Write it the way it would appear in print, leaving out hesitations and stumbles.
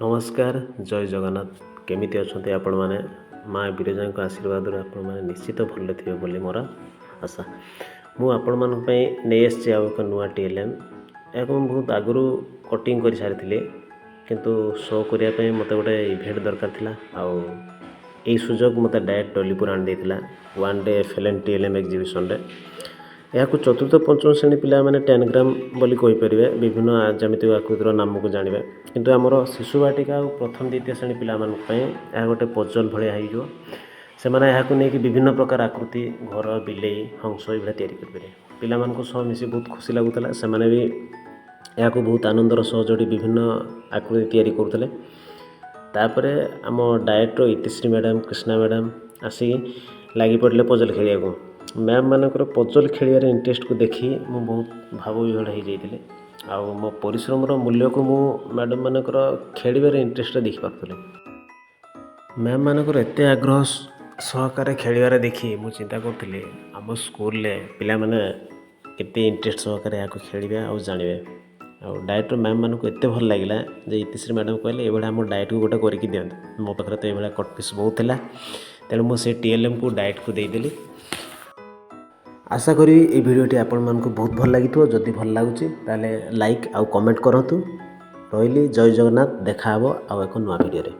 नमस्कार जय जगन्नाथ केमिति अच्छे आपण मैंने माँ बिरजा आशीर्वाद आपण मैंने निश्चित भल थे बोली मोर आशा मु आपण नहीं आसी एक नुआ टीएलएम या बहुत आगु कटिंग कर सारी किंतु शो करने मत गोटे इभेंट दरकार था आई सुजोग मत डायरेक्ट डलीपुर आनी one day FLN TLM exhibition यहाँ चतुर्थ पंचम श्रेणी पिला मैंने 10 ग्राम बोली कहींपर विभिन्न जमित आकृतिर नाम को जानवे किंतु आमर शिशु बाटिका और प्रथम द्वितीय श्रेणी पिला गोटे पजल भाया हो से नहीं विभिन्न प्रकार आकृति घर बिले हंस ये तैयारी पिला मिसी बहुत खुशी लगुला से भी यहाँ बहुत आनंदर सह जोड़ी विभिन्न आकृति तैयारी करुले तापर आम डायरेक्टर इतिश्री मैडम कृष्णा मैडम आसिक लगी पड़े पजल खेल मैम मानकर पजल खेल इंटरेस्ट को देखी मु बहुत भाव विहल हो जाती आउ मो परिश्रम मूल्य को मु मैडम मानकर खेल इंटरेस्ट देखी पार्थ मैम मानकर एत आग्रह सहकार खेल देखी मु चिंता करुँगी आम स्कूल पिला माने केते इंटरेस्ट सहकार या खेल और जानवे आ डायट मैम मानक एत भल लगे इतिश्री मैडम कहले ये आम डायट को गोटे करके दिखाते मो पाखे तो ये कट पीस बहुत है तेणु मुझे TLM को डायट को देदेली आशा करी ये भिडियोटी आपण मानक बहुत भल लगी जदि भल लगुच ताले लाइक आउ कमेंट करंतु रही जय जगन्नाथ देखा आउ एक नुआ भिडियो।